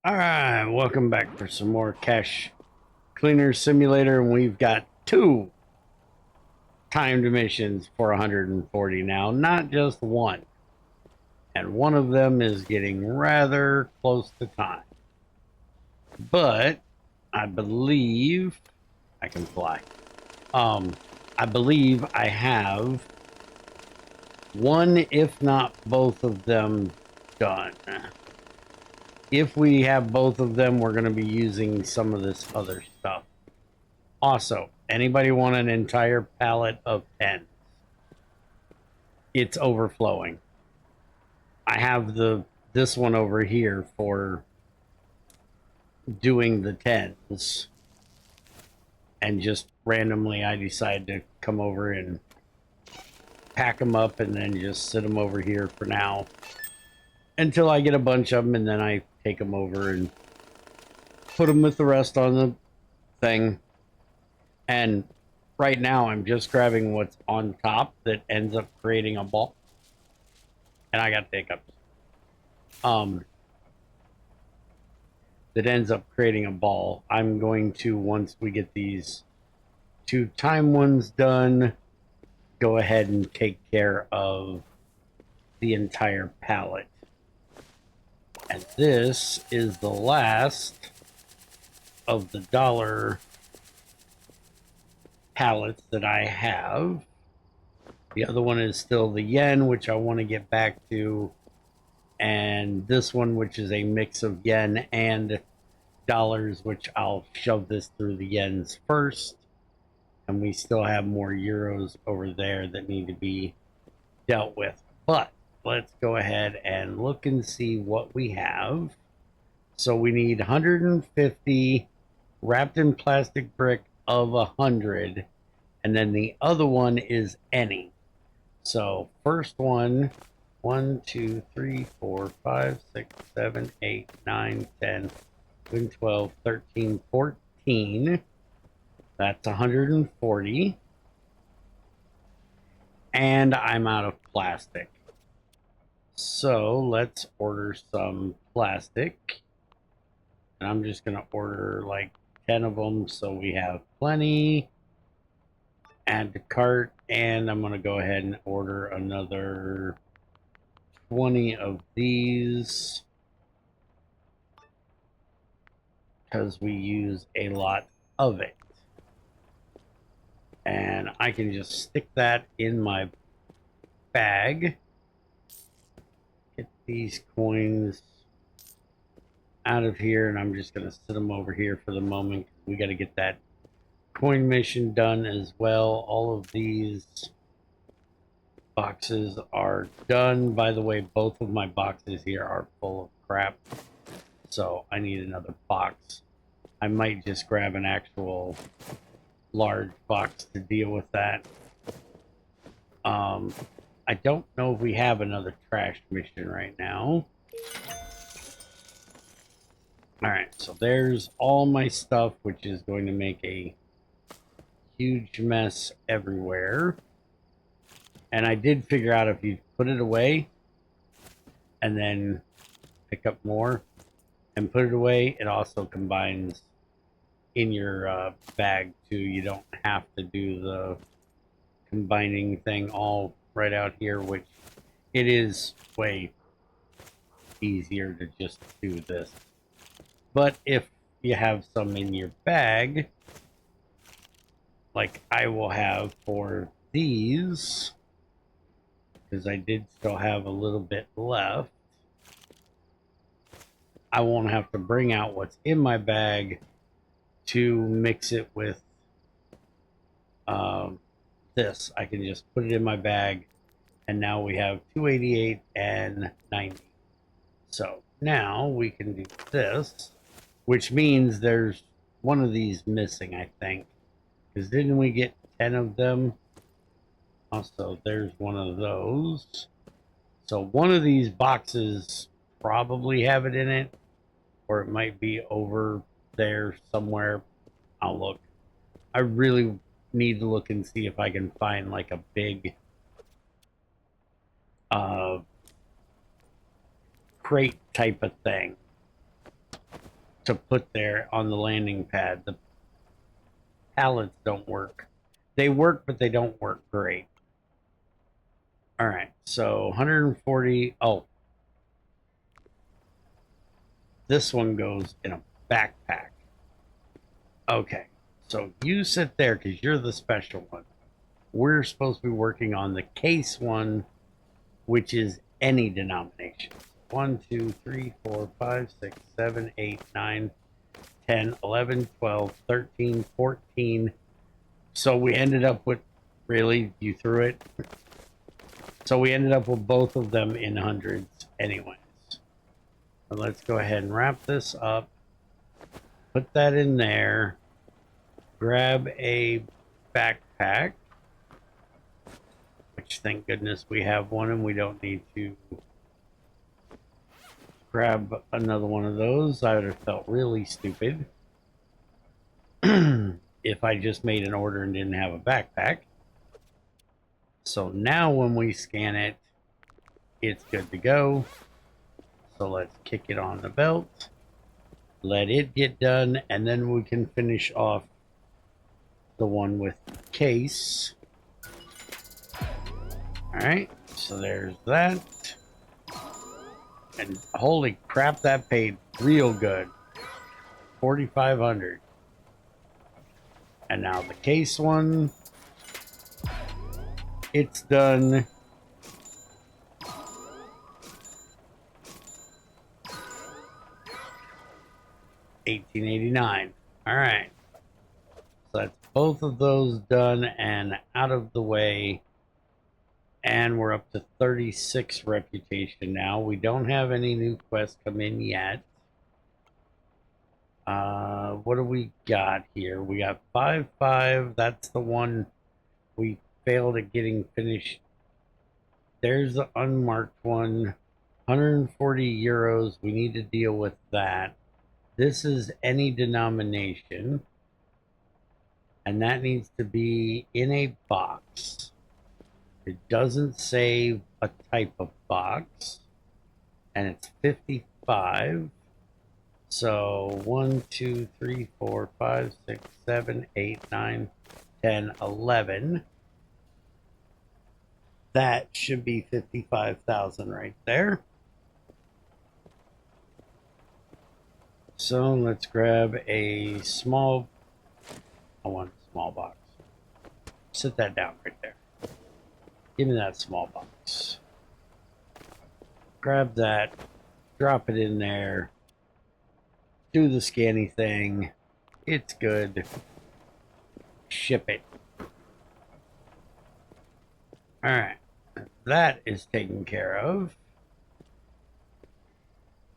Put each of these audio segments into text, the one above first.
All right, welcome back for some more Cash Cleaner Simulator, and we've got two timed missions for 140 now, not just one. And one of them is getting rather close to time. But I believe I can fly. Um, I believe I have one, if not both of them, done. If we have both of them, we're going to be using some of this other stuff. Also, anybody want an entire pallet of pens? It's overflowing. I have this one over here for doing the tens, and just randomly I decide to come over and pack them up and then just sit them over here for now until I get a bunch of them, and then I take them over and put them with the rest on the thing. And right now I'm just grabbing what's on top that ends up creating a ball, and I got hiccups. That ends up creating a ball. I'm going to, once we get these two time ones done, go ahead and take care of the entire palette. And this is the last of the dollar palettes that I have. The other one is still the yen, which I want to get back to, and this one, which is a mix of yen and dollars, which I'll shove this through the yens first. And we still have more euros over there that need to be dealt with. But let's go ahead and look and see what we have. So we need 150 wrapped in plastic brick of 100, and then the other one is any. So first one, 1, 2, 3, 4, 5, 6, 7, 8, 9, 10, 11, 12, 13, 14. That's 140. And I'm out of plastic. So let's order some plastic. And I'm just going to order like 10 of them so we have plenty. Add to cart. And I'm going to go ahead and order another 20 of these, because we use a lot of it. And I can just stick that in my bag. Get these coins out of here, and I'm just going to sit them over here for the moment. We got to get that coin mission done as well. All of these boxes are done. By the way, both of my boxes here are full of crap, so I need another box. I might just grab an actual large box to deal with that. I don't know if we have another trash mission right now. Alright, so there's all my stuff, which is going to make a huge mess everywhere. And I did figure out if you put it away and then pick up more and put it away, it also combines in your bag too. You don't have to do the combining thing all right out here, which it is way easier to just do this. But if you have some in your bag, like I will have for these, because I did still have a little bit left, I won't have to bring out what's in my bag to mix it with this. I can just put it in my bag, and now we have 288 and 90. So now we can do this, which means there's one of these missing, I think, because didn't we get 10 of them? Also, there's one of those. So one of these boxes probably have it in it, or it might be over there somewhere. I'll look. I really need to look and see if I can find like a big crate type of thing. to put there on the landing pad. The pallets don't work. They work, but they don't work great. All right, so 140. Oh, this one goes in a backpack. Okay, so you sit there because you're the special one. We're supposed to be working on the case one, which is any denomination. 1, 2, 3, 4, 5, 6, 7, 8, 9, 10, 11, 12, 13, 14. So we ended up with, really, you threw it? So we ended up with both of them in hundreds anyways. So let's go ahead and wrap this up. Put that in there. Grab a backpack. Which, thank goodness, we have one and we don't need to grab another one of those. I would have felt really stupid if I just made an order and didn't have a backpack. So now when we scan it, it's good to go. So let's kick it on the belt, let it get done, and then we can finish off the one with the case. All right, so there's that. And holy crap, that paid real good. 4,500. And now the case one. It's done. $18.89. All right. So that's both of those done and out of the way. And we're up to 36 reputation now. We don't have any new quests come in yet. What do we got here? We got 5-5. That's the one we failed at getting finished. There's the unmarked one. 140 euros. We need to deal with that. This is any denomination. And that needs to be in a box. It doesn't say a type of box. And it's 55. So 1, 2, 3, 4, 5, 6, 7, 8, 9, 10, 11. That should be 55,000 right there. So let's grab a small. I want a small box. Sit that down right there. Give me that small box. Grab that. Drop it in there. Do the scanny thing. It's good. Ship it. Alright. That is taken care of.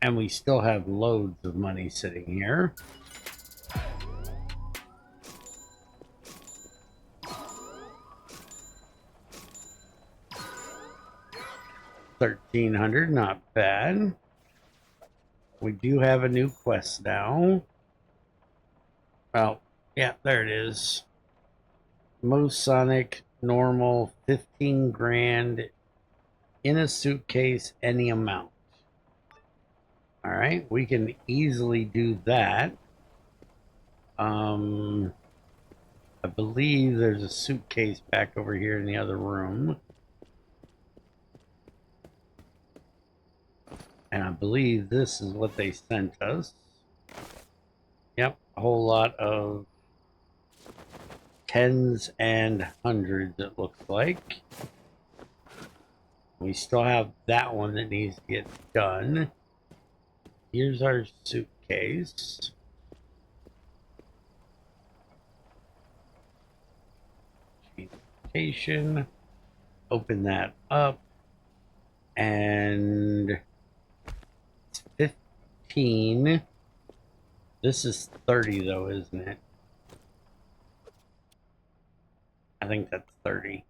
And we still have loads of money sitting here. $1,300, not bad. We do have a new quest now. Oh, yeah, there it is. Most Sonic, normal, 15 grand in a suitcase, any amount. All right, we can easily do that. I believe there's a suitcase back over here in the other room. And I believe this is what they sent us. Yep, a whole lot of tens and hundreds, it looks like. We still have that one that needs to get done. Here's our suitcase. Transportation. Open that up. And it's 15. This is 30 though, isn't it? I think that's 30.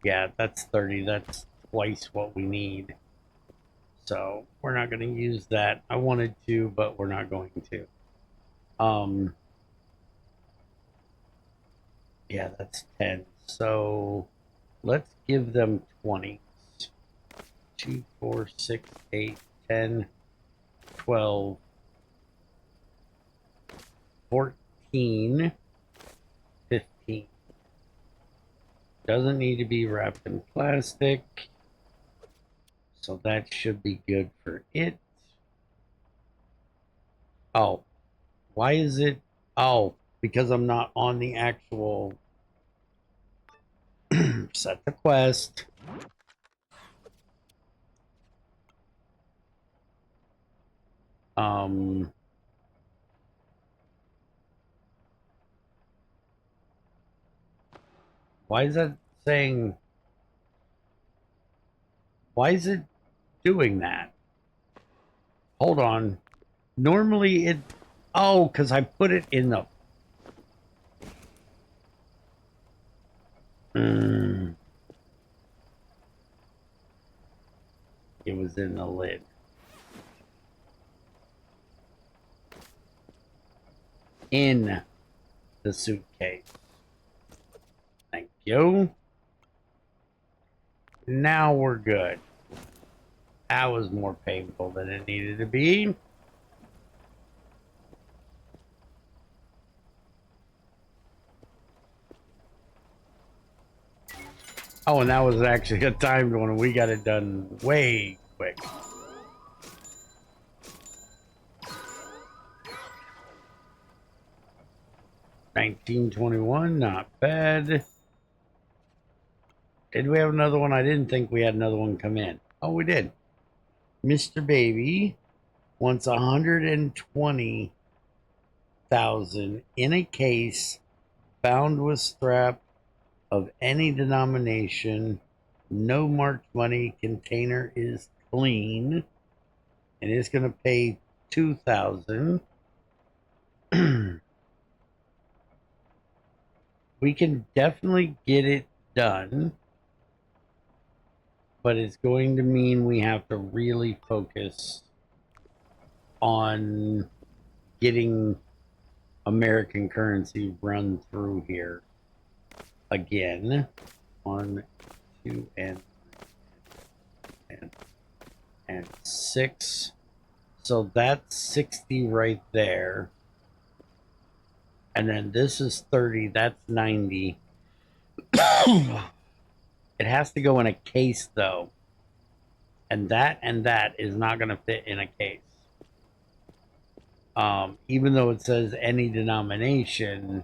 Yeah, that's 30. That's twice what we need. So we're not going to use that. I wanted to, but we're not going to. Yeah, that's 10. So let's give them 20s. 2, 4, 6, 8, 10, 12. 14, 15. Doesn't need to be wrapped in plastic. So that should be good for it. Oh, why is it? Oh, because I'm not on the actual set the quest. Um, why is that saying? Why is it doing that? Hold on. Normally it. Oh, because I put it in the. Mm, it was in the lid. In the suitcase. Thank you. Now we're good. That was more painful than it needed to be. Oh, and that was actually a timed one. We got it done way quick. $19.21, not bad. Did we have another one? I didn't think we had another one come in. Oh, we did. Mr. Baby wants 120,000 in a case bound with strap of any denomination. No marked money. Container is clean, and it's going to pay 2,000. We can definitely get it done, but it's going to mean we have to really focus on getting American currency run through here again. 1, 2, and 6. So that's 60 right there. And then this is 30. That's 90. It has to go in a case though. And that is not going to fit in a case. Even though it says any denomination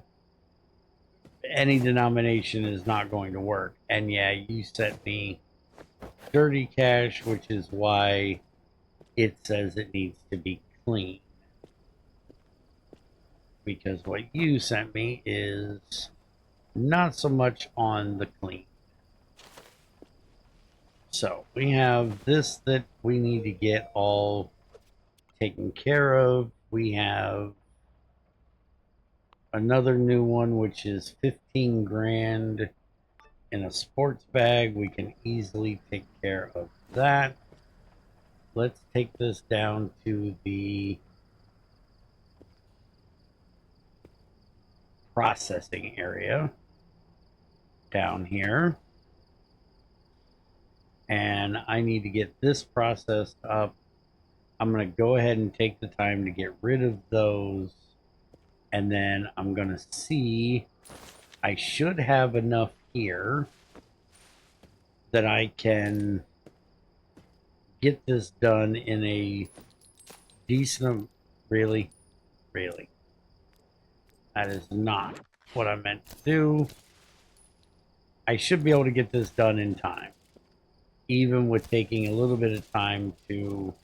is not going to work. And yeah, you sent me dirty cash, which is why it says it needs to be clean. Because what you sent me is not so much on the clean. So we have this that we need to get all taken care of. We have another new one, which is 15 grand in a sports bag. We can easily take care of that. Let's take this down to the processing area down here. And I need to get this processed up. I'm going to go ahead and take the time to get rid of those. And then I'm going to see, I should have enough here that I can get this done in a decent, really, that is not what I meant to do. I should be able to get this done in time, even with taking a little bit of time to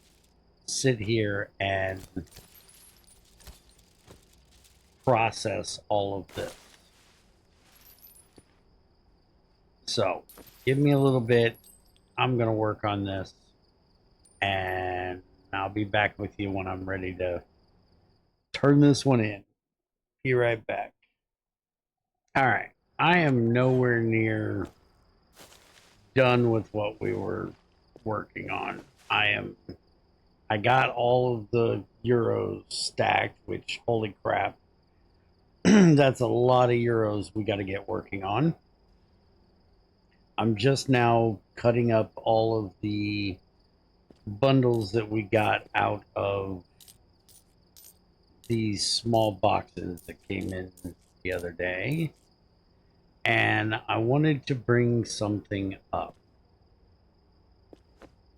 sit here and process all of this. So give me a little bit. I'm going to work on this, and I'll be back with you when I'm ready to turn this one in. Be right back. All right. I am nowhere near done with what we were working on. I got all of the euros stacked, which holy crap. That's a lot of euros we got to get working on. I'm just now cutting up all of the bundles that we got out of these small boxes that came in the other day, and I wanted to bring something up,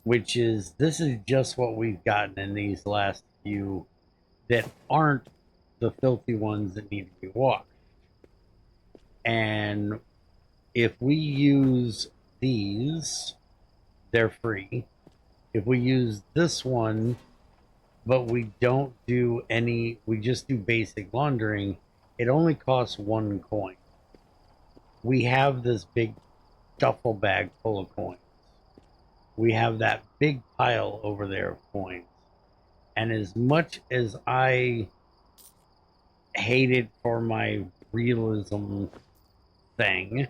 which is this is just what we've gotten in these last few that aren't the filthy ones that need to be washed. And if we use these, they're free. If we use this one, but we don't do any, we just do basic laundering, it only costs 1 coin. We have this big duffel bag full of coins. We have that big pile over there of coins. And as much as I hate it for my realism thing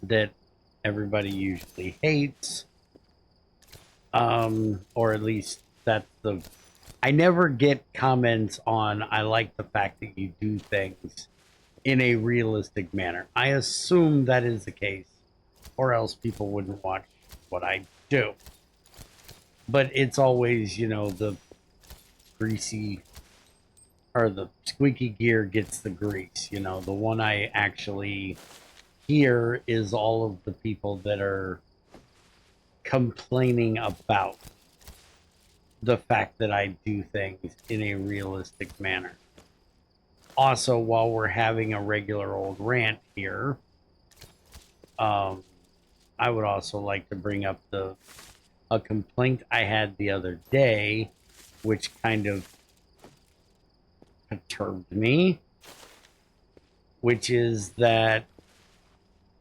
that everybody usually hates, or at least that's the, I never get comments on I like the fact that you do things in a realistic manner. I assume that is the case, or else people wouldn't watch what I do. But it's always, the greasy or the squeaky gear gets the grease. The one I actually hear is all of the people that are complaining about the fact that I do things in a realistic manner. Also, while we're having a regular old rant here, I would also like to bring up a complaint I had the other day, which kind of perturbed me, which is that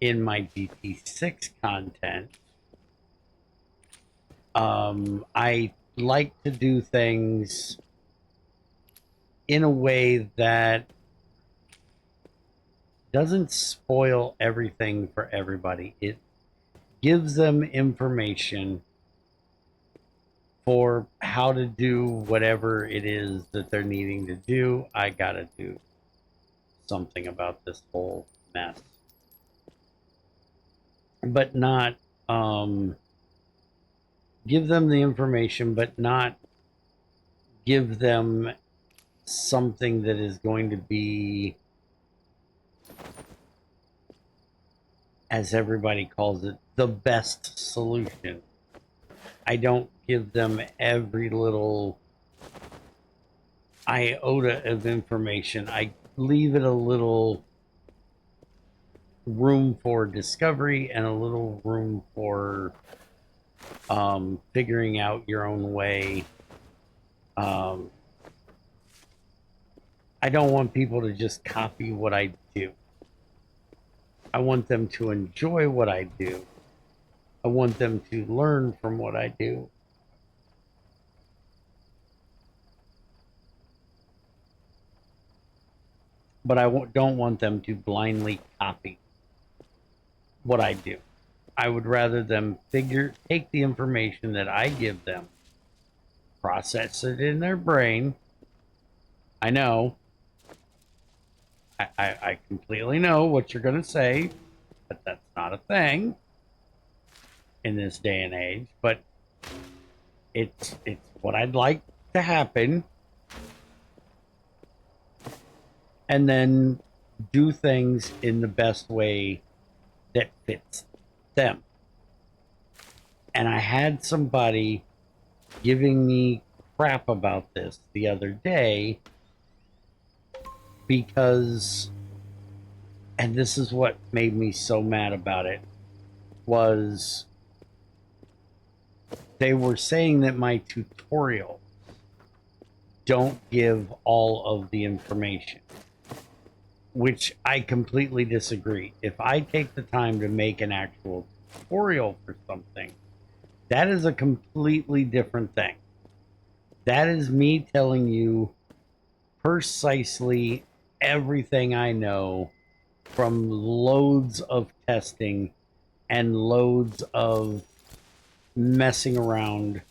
in my DP6 content, I like to do things in a way that doesn't spoil everything for everybody. It gives them information for how to do whatever it is that they're needing to do. I gotta do something about this whole mess. But not give them the information, but not give them something that is going to be, as everybody calls it, the best solution. I don't give them every little iota of information. I leave it a little room for discovery and a little room for figuring out your own way. I don't want people to just copy what I do. I want them to enjoy what I do. I want them to learn from what I do. But don't want them to blindly copy what I do. I would rather them take the information that I give them, process it in their brain. I know. I completely know what you're going to say, but that's not a thing in this day and age. But it's what I'd like to happen, and then do things in the best way that fits them. And I had somebody giving me crap about this the other day because, and this is what made me so mad about it, was they were saying that my tutorials don't give all of the information, which I completely disagree. If I take the time to make an actual tutorial for something, that is a completely different thing. That is me telling you precisely everything I know from loads of testing and loads of messing around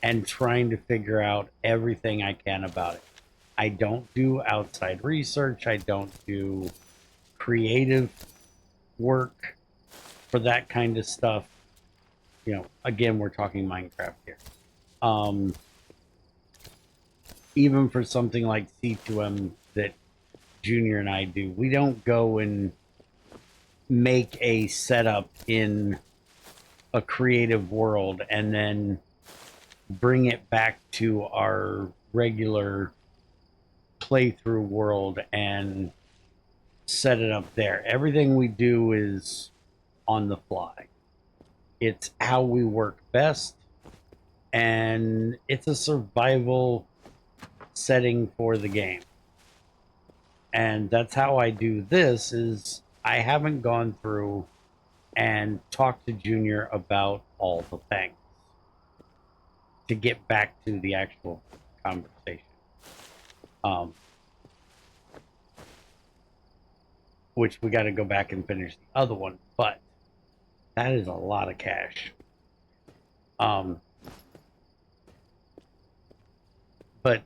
and trying to figure out everything I can about it. I don't do outside research. I don't do creative work for that kind of stuff. Again, we're talking Minecraft here. even for something like C2M that Junior and I do, we don't go and make a setup in a creative world and then bring it back to our regular playthrough world and set it up there. Everything we do is on the fly. It's how we work best, and it's a survival setting for the game. And that's how I do this is I haven't gone through and talked to Junior about all the things to get back to the actual conversation. Um, which we got to go back and finish the other one, but that is a lot of cash. Um, but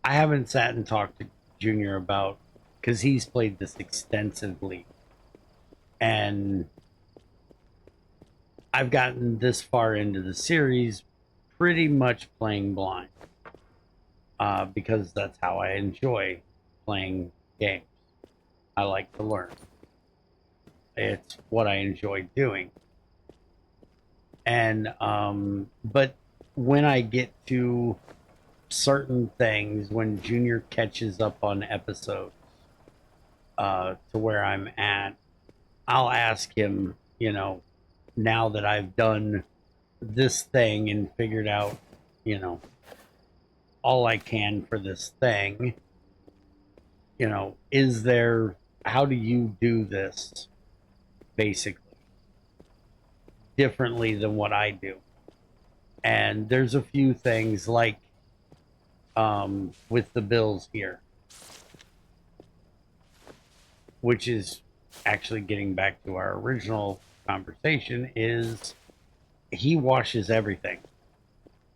I haven't sat and talked to Junior about because he's played this extensively, and I've gotten this far into the series pretty much playing blind because that's how I enjoy playing games. I like to learn. It's what I enjoy doing. And but when I get to certain things, when Junior catches up on episodes to where I'm at, I'll ask him, now that I've done this thing and figured out, you know, all I can for this thing, is there, how do you do this basically differently than what I do? And there's a few things like with the bills here, which is actually getting back to our original conversation, is he washes everything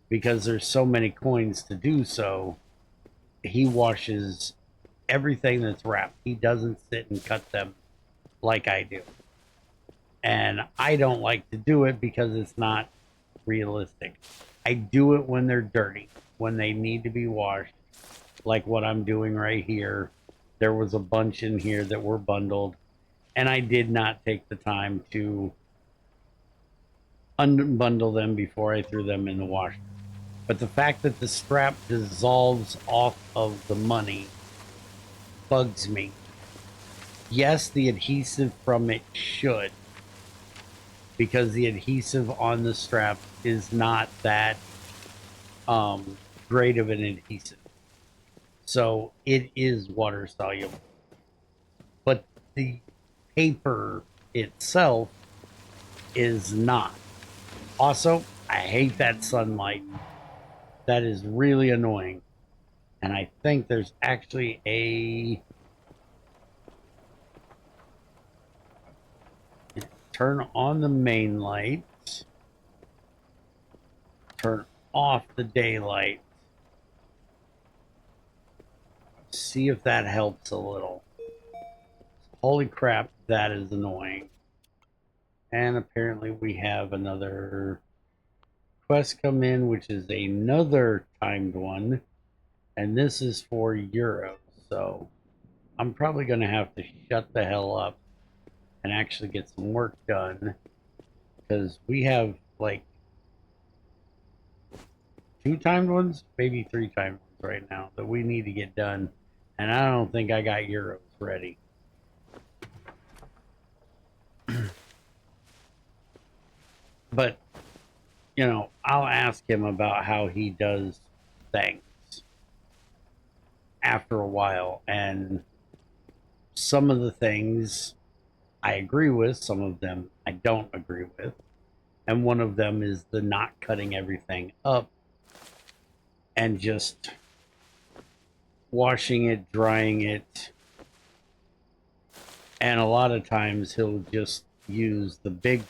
because there's so many coins to do so. He washes everything that's wrapped. He doesn't sit and cut them like I do. And I don't like to do it because it's not realistic. I do it when they're dirty, when they need to be washed, like what I'm doing right here. There was a bunch in here that were bundled, and I did not take the time to unbundle them before I threw them in the washer. But the fact that the strap dissolves off of the money bugs me. Yes, the adhesive from it should, because the adhesive on the strap is not that great of an adhesive. So it is water soluble. But the paper itself is not. Also, I hate that sunlight. That is really annoying. And I think there's actually a turn on the main light, turn off the daylight. See if that helps a little. Holy crap, that is annoying. And apparently we have another quest come in, which is another timed one. And this is for euros. So I'm probably going to have to shut the hell up and actually get some work done. Because we have like 2 timed ones, maybe 3 timed ones right now that we need to get done. And I don't think I got euros ready. But, I'll ask him about how he does things after a while. And some of the things I agree with, some of them I don't agree with. And one of them is the not cutting everything up and just washing it, drying it. And a lot of times he'll just use the big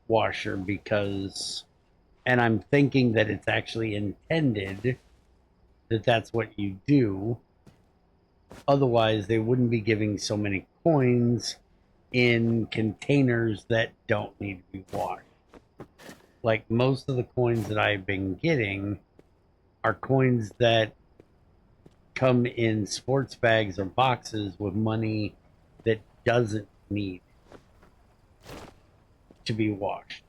washer because, and I'm thinking that it's actually intended that that's what you do. Otherwise, they wouldn't be giving so many coins in containers that don't need to be washed. Like most of the coins that I've been getting are coins that come in sports bags or boxes with money that doesn't need to be washed.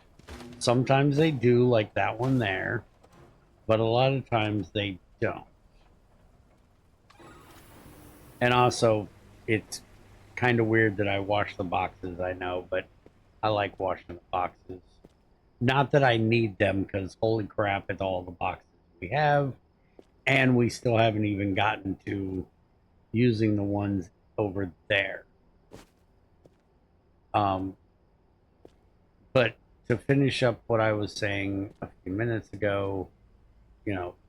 Sometimes they do, like that one there, but a lot of times they don't. And also, it's kind of weird that I wash the boxes, I know, but I like washing the boxes. Not that I need them, because holy crap, at all the boxes we have, and we still haven't even gotten to using the ones over there. Um, but to finish up what I was saying a few minutes ago,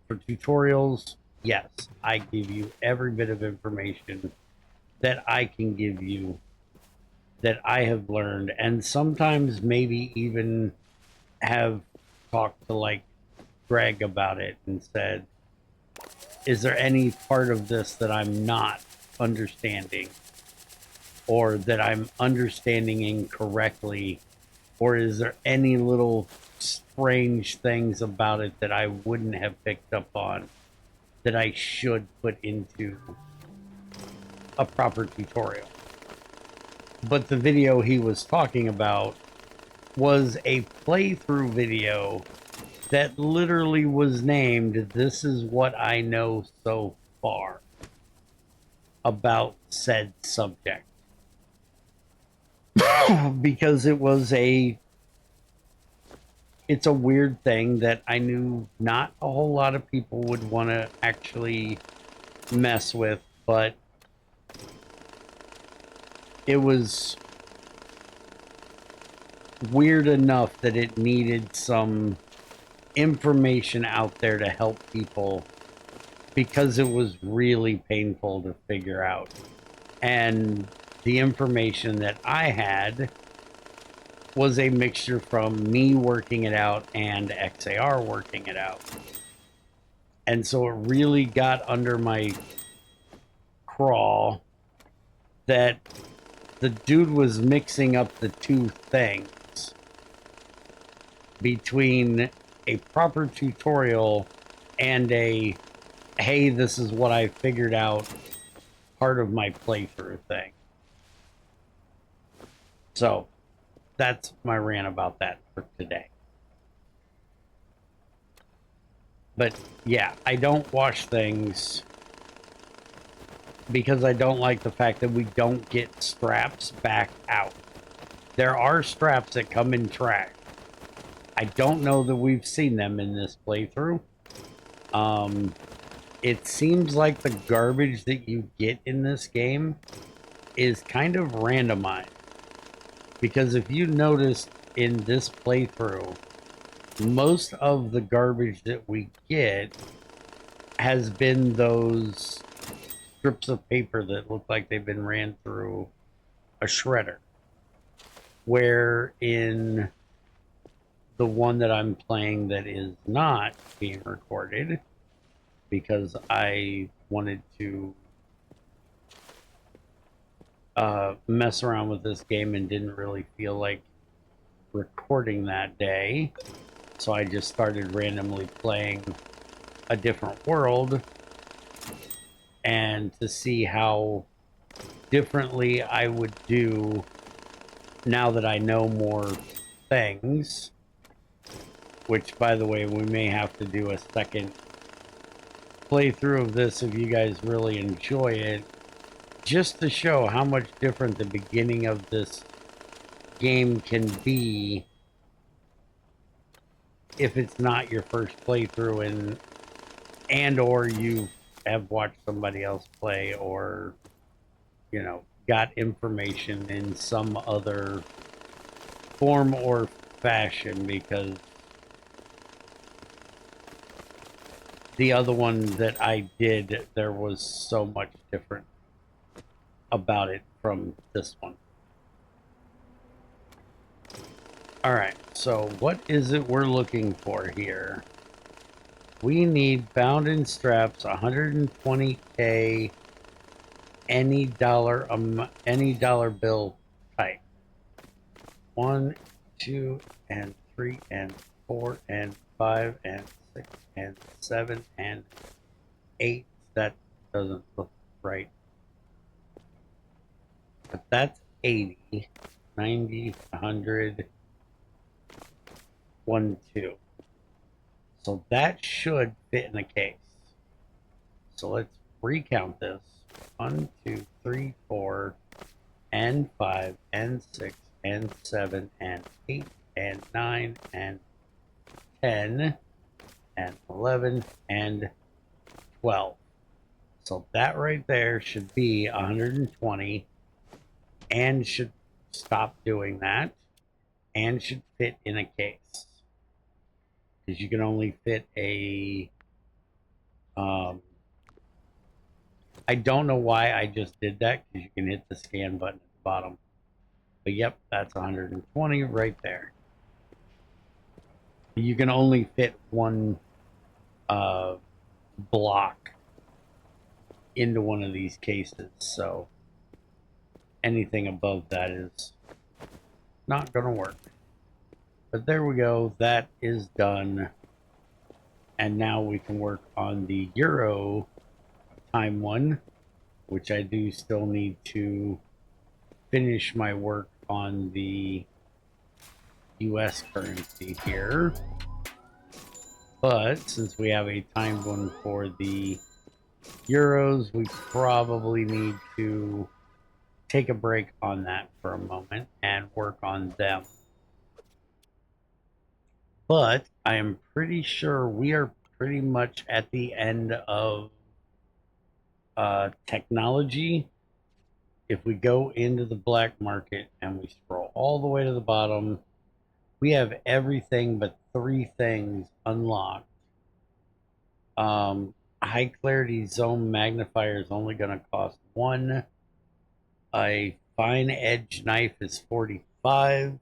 for tutorials, yes, I give you every bit of information that I can give you that I have learned, and sometimes maybe even have talked to like Greg about it and said, is there any part of this that I'm not understanding or that I'm understanding incorrectly? Or is there any little strange things about it that I wouldn't have picked up on that I should put into a proper tutorial? But the video he was talking about was a playthrough video that literally was named "This is what I know so far" about said subject. Because it's a weird thing that I knew not a whole lot of people would want to actually mess with, but it was weird enough that it needed some information out there to help people, because it was really painful to figure out. And the information that I had was a mixture from me working it out and XAR working it out. And so it really got under my craw that the dude was mixing up the two things between a proper tutorial and a, hey, this is what I figured out, part of my playthrough thing. So that's my rant about that for today. But yeah, I don't wash things because I don't like the fact that we don't get straps back out. There are straps that come in trash. I don't know that we've seen them in this playthrough. It seems like the garbage that you get in this game is kind of randomized. Because if you notice in this playthrough, most of the garbage that we get has been those strips of paper that look like they've been ran through a shredder. Where in the one that I'm playing that is not being recorded, because I wanted to mess around with this game and didn't really feel like recording that day, so I just started randomly playing a different world and to see how differently I would do now that I know more things, which, by the way, we may have to do a second playthrough of this if you guys really enjoy it, just to show how much different the beginning of this game can be if it's not your first playthrough, and or you have watched somebody else play, or got information in some other form or fashion, because the other one that I did, there was so much different about it from this one. All right, so what is it we're looking for here? We need bound in straps, 120K, any dollar bill type. 1, 2, and 3, and 4, and 5, and 6 and 7 and 8. That doesn't look right. But that's 80, 90, 100, 1, 2. So that should fit in a case. So let's recount this. 1, 2, 3, 4, and 5, and 6, and 7, and 8, and 9, and 10, and 11, and 12. So that right there should be 120 and should stop doing that and should fit in a case. Because you can only fit a I don't know why I just did that, because you can hit the scan button at the bottom. But yep, that's 120 right there. You can only fit one block into one of these cases, so anything above that is not going to work. But there we go, that is done. And now we can work on the Euro time one, which I do still need to finish my work on the US currency here. But since we have a timed one for the Euros, we probably need to take a break on that for a moment and work on them. But I am pretty sure we are pretty much at the end of technology. If we go into the black market and we scroll all the way to the bottom, we have everything but 3 things unlocked. High clarity zone magnifier is only going to cost 1. A fine edge knife is 45,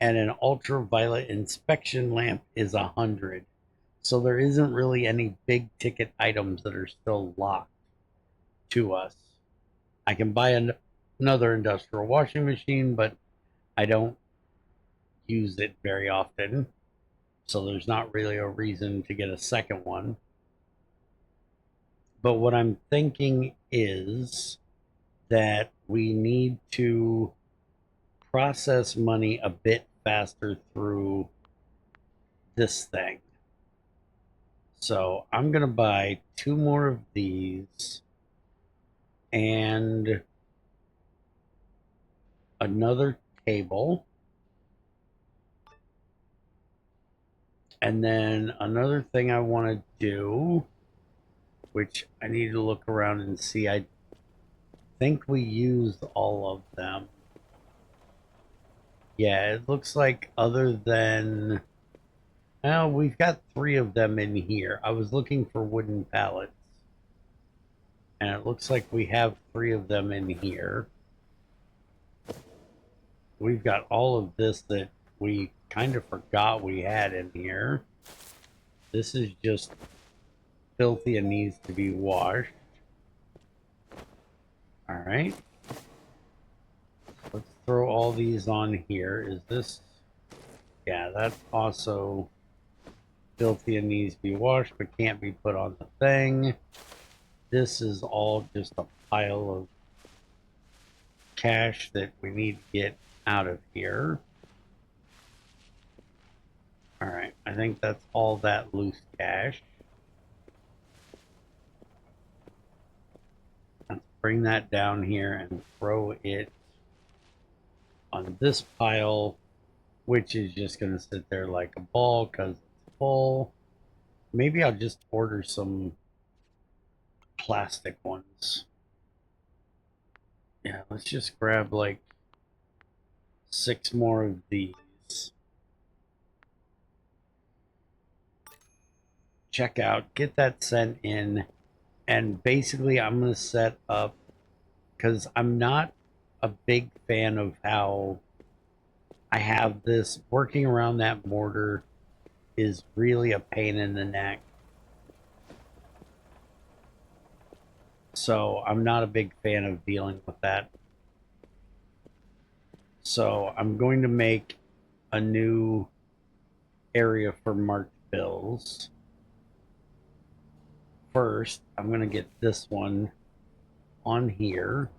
and an ultraviolet inspection lamp is 100. So there isn't really any big ticket items that are still locked to us. I can buy another industrial washing machine, but I don't use it very often, so there's not really a reason to get a second one. But what I'm thinking is that we need to process money a bit faster through this thing. So I'm going to buy 2 more of these and another table. And then another thing I want to do, which I need to look around and see, I think we used all of them. Yeah, it looks like other than... Well, we've got 3 of them in here. I was looking for wooden pallets. And it looks like we have 3 of them in here. We've got all of this that we kind of forgot we had in here. This is just filthy and needs to be washed. Alright. Let's throw all these on here. Is this... Yeah, that's also filthy and needs to be washed, but can't be put on the thing. This is all just a pile of cash that we need to get out of here. Alright, I think that's all that loose cash. Let's bring that down here and throw it on this pile, which is just going to sit there like a ball because it's full. Maybe I'll just order some plastic ones. Yeah, let's just grab like 6 more of these. Check out, get that sent in, and basically I'm going to set up, because I'm not a big fan of how I have this working around that mortar is really a pain in the neck. So I'm not a big fan of dealing with that. So I'm going to make a new area for marked bills. First, I'm going to get this one on here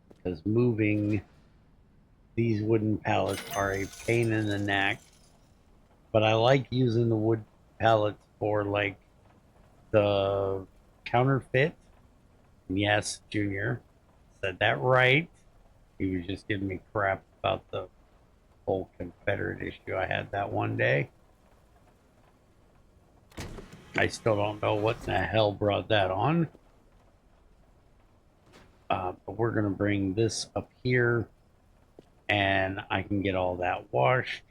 because moving these wooden pallets are a pain in the neck. But I like using the wood pallets for like the counterfeit. And yes, Junior said that right. He was just giving me crap about the whole Confederate issue I had that one day. I still don't know what the hell brought that on. But we're going to bring this up here and I can get all that washed.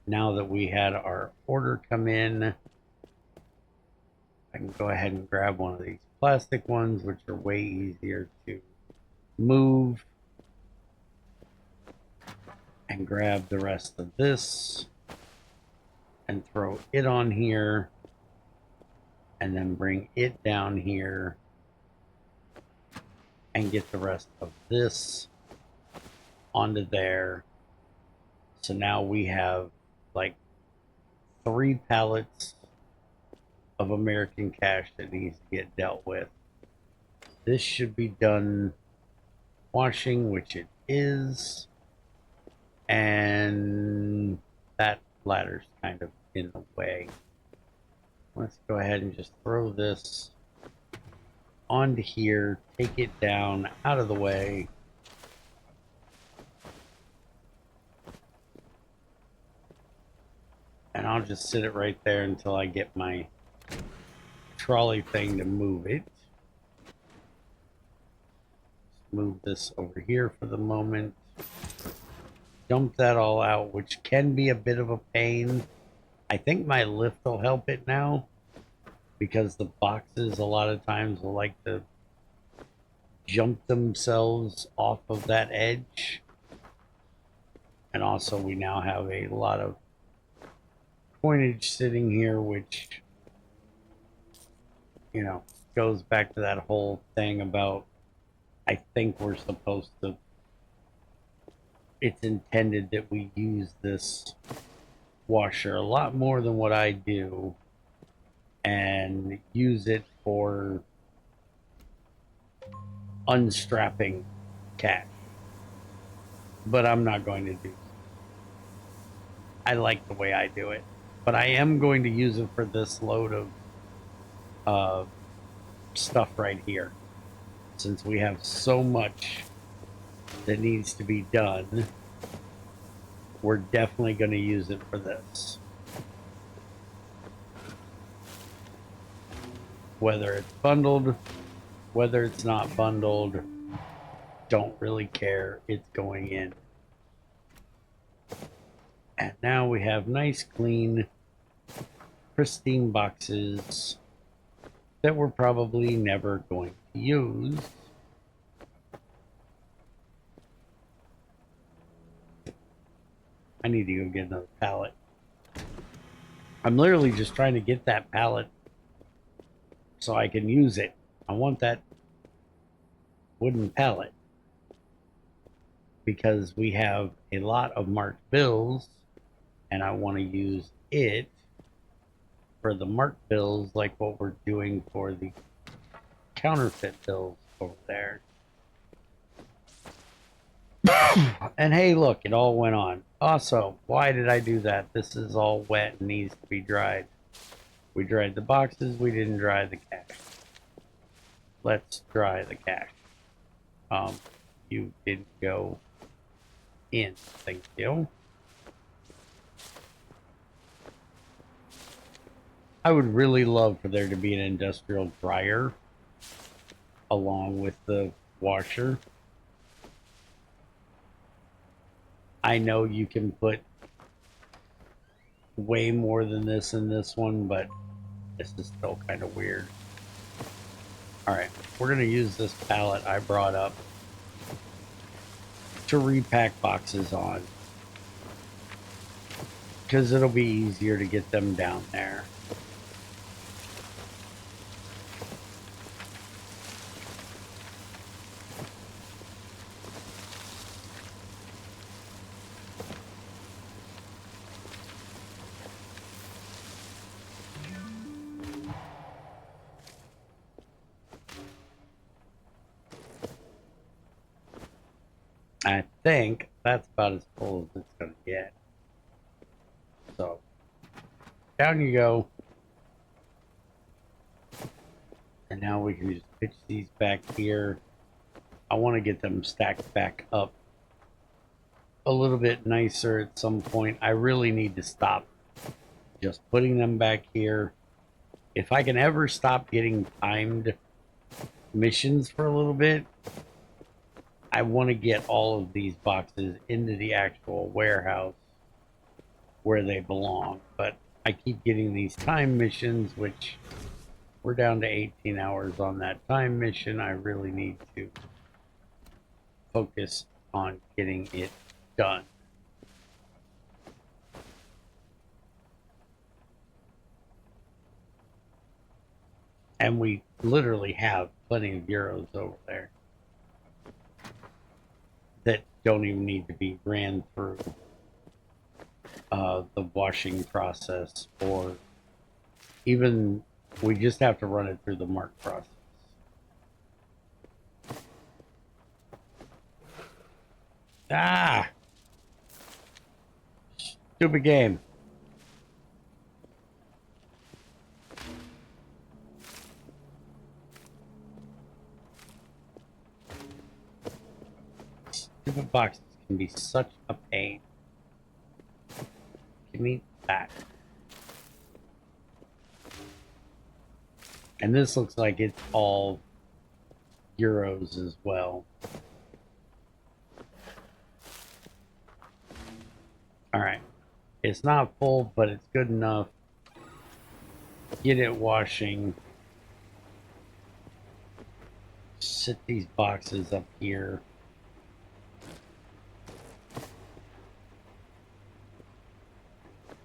Now that we had our order come in, I can go ahead and grab one of these plastic ones, which are way easier to move, and grab the rest of this and throw it on here, and then bring it down here and get the rest of this onto there. So now we have like 3 pallets of American cash that needs to get dealt with. This should be done washing, which it is, and that ladder's kind of in the way. Let's go ahead and just throw this onto here, take it down out of the way. And I'll just sit it right there until I get my trolley thing to move it. Just move this over here for the moment. Dump that all out, which can be a bit of a pain. I think my lift will help it now, because the boxes a lot of times will like to jump themselves off of that edge. And also we now have a lot of coinage sitting here, which, you know, goes back to that whole thing about, I think we're supposed to, it's intended that we use this washer a lot more than what I do, and use it for unstrapping cash. But I'm not going to do so. I like the way I do it, but I am going to use it for this load of stuff right here, since we have so much that needs to be done. We're definitely going to use it for this. Whether it's bundled, whether it's not bundled, don't really care. It's going in. And now we have nice, clean, pristine boxes that we're probably never going to use. I need to go get another pallet. I'm literally just trying to get that pallet so I can use it. I want that wooden pallet because we have a lot of marked bills and I want to use it for the marked bills, like what we're doing for the counterfeit bills over there. And hey, look, it all went on. Also, why did I do that? This is all wet and needs to be dried. We dried the boxes, we didn't dry the cash. Let's dry the cash. You didn't go in. Thank you. I would really love for there to be an industrial dryer along with the washer. I know you can put way more than this in this one, but this is still kind of weird. Alright, we're going to use this pallet I brought up to repack boxes on, because it'll be easier to get them down there. I think that's about as full as it's going to get. So down you go. And now we can just pitch these back here. I want to get them stacked back up a little bit nicer at some point. I really need to stop just putting them back here. If I can ever stop getting timed missions for a little bit, I want to get all of these boxes into the actual warehouse where they belong. But I keep getting these time missions, which we're down to 18 hours on that time mission. I really need to focus on getting it done. And we literally have plenty of euros over there that don't even need to be ran through the washing process, or even we just have to run it through the mark process. Ah, stupid game. Stupid boxes can be such a pain. Give me that. And this looks like it's all euros as well. All right. It's not full, but it's good enough. Get it washing. Sit these boxes up here.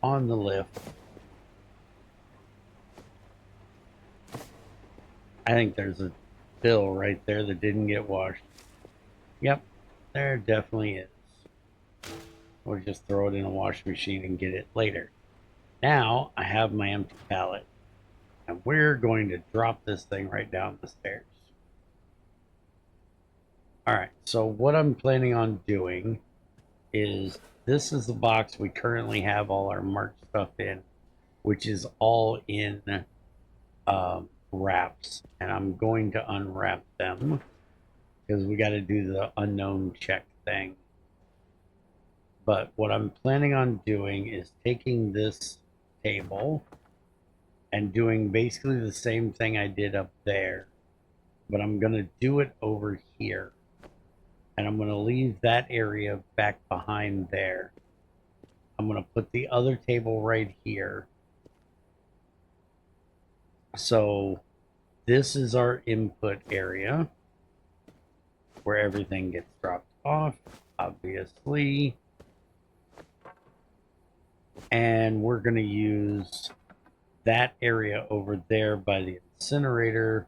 On the lift. I think there's a bill right there that didn't get washed. Yep, there definitely is. We'll just throw it in a washing machine and get it later. Now I have my empty pallet, and we're going to drop this thing right down the stairs. All right, so what I'm planning on doing is, this is the box we currently have all our marked stuff in, which is all in wraps, and I'm going to unwrap them because we got to do the unknown check thing. But what I'm planning on doing is taking this table and doing basically the same thing I did up there, but I'm going to do it over here. And I'm going to leave that area back behind there. I'm going to put the other table right here. So this is our input area where everything gets dropped off, obviously. And we're going to use that area over there by the incinerator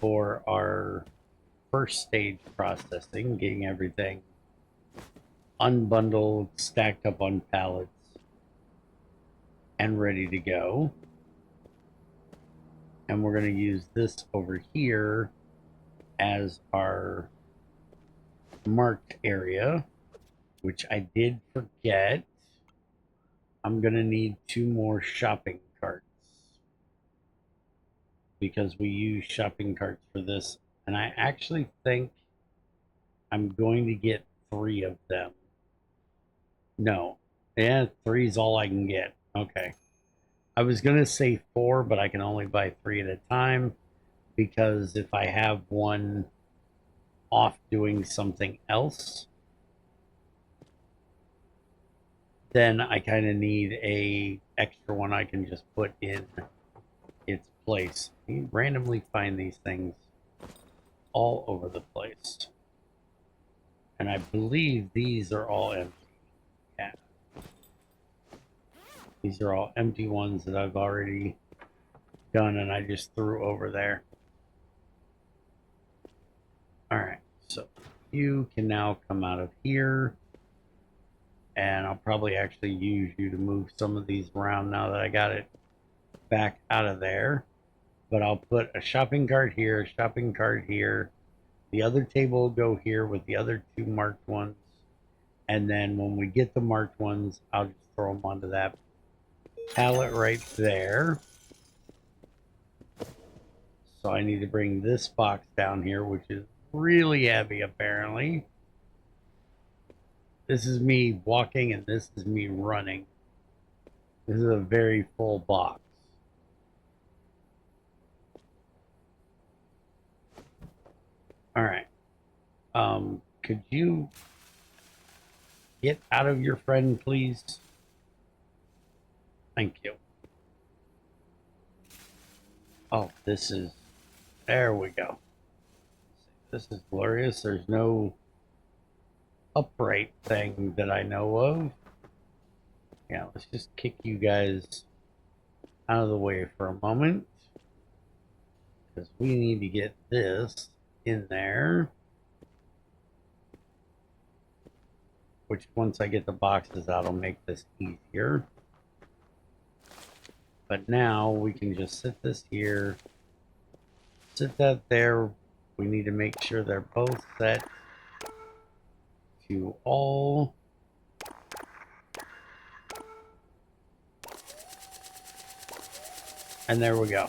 for our first stage processing, getting everything unbundled, stacked up on pallets, and ready to go. And we're going to use this over here as our marked area, which I did forget. I'm going to need 2 more shopping carts because we use shopping carts for this. And I actually think I'm going to get 3 of them. No. Yeah, 3 is all I can get. Okay. I was going to say 4, but I can only buy 3 at a time because if I have one off doing something else, then I kind of need a extra one I can just put in its place. You randomly find these things all over the place. And I believe these are all empty. Yeah. These are all empty ones that I've already done and I just threw over there. Alright, so you can now come out of here. And I'll probably actually use you to move some of these around now that I got it back out of there. But I'll put a shopping cart here, a shopping cart here, The other table will go here with the other two marked ones. And then when we get the marked ones, I'll just throw them onto that pallet right there. So I need to bring this box down here, which is really heavy apparently. This is me walking and this is me running. This is a very full box. All right. Could you get out of your friend, please? Thank you. Oh, this is... There we go. This is glorious. There's no upright thing that I know of. Yeah, let's just kick you guys out of the way for a moment. Because we need to get this in there. Which, once I get the boxes out, will make this easier. But now we can just sit this here. Sit that there. We need to make sure they're both set to all. And there we go.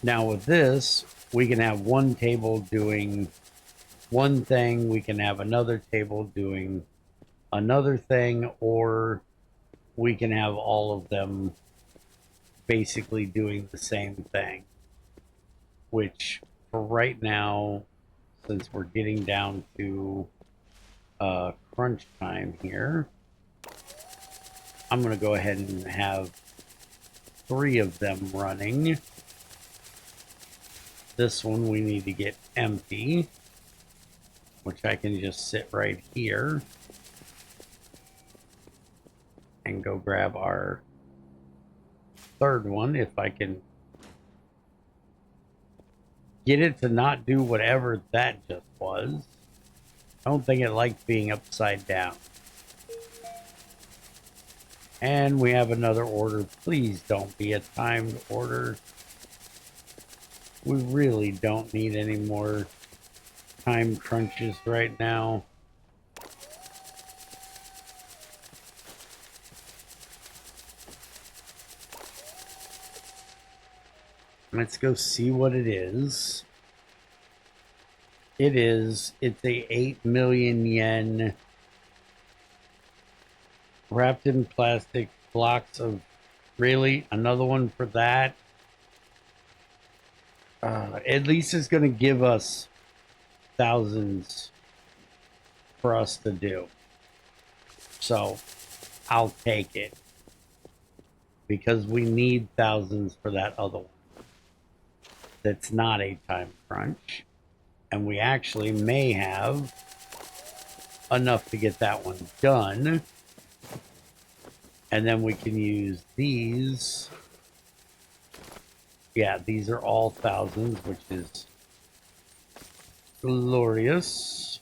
Now with this, we can have one table doing one thing. We can have another table doing another thing, or we can have all of them basically doing the same thing. Which, for right now, since we're getting down to crunch time here, I'm going to go ahead and have 3 of them running. This one we need to get empty, which I can just sit right here and go grab our 3rd one if I can get it to not do whatever that just was. I don't think it liked being upside down. And we have another order. Please don't be a timed order. We really don't need any more time crunches right now. Let's go see what it is. It's a 8 million yen wrapped in plastic blocks of, really, another one for that? At least it's going to give us thousands for us to do. So I'll take it, because we need thousands for that other one. That's not a time crunch. And we actually may have enough to get that one done. And then we can use these. Yeah, these are all thousands, which is glorious.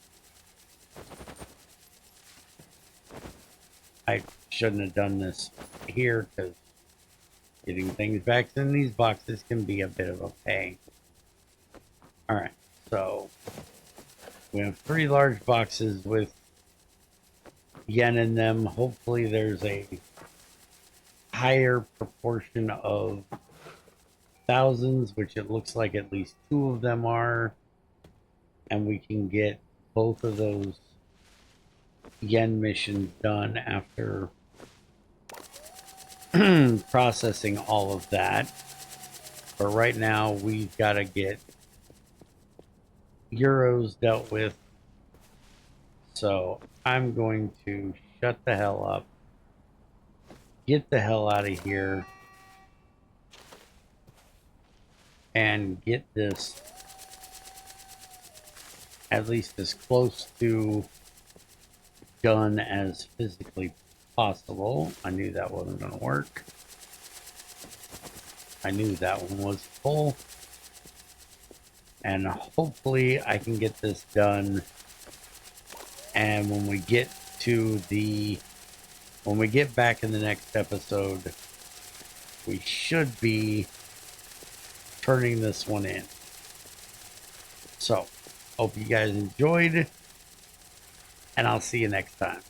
I shouldn't have done this here, because getting things back in these boxes can be a bit of a pain. Alright, so we have 3 large boxes with yen in them. Hopefully there's a higher proportion of thousands, which it looks like at least 2 of them are, and we can get both of those yen missions done after processing all of that. But right now we've got to get euros dealt with, so I'm going to shut the hell up, get the hell out of here, and get this at least as close to done as physically possible. I knew that wasn't going to work. I knew that one was full. And hopefully I can get this done. And when we get back in the next episode, we should be turning this one in. So Hope you guys enjoyed, and I'll see you next time.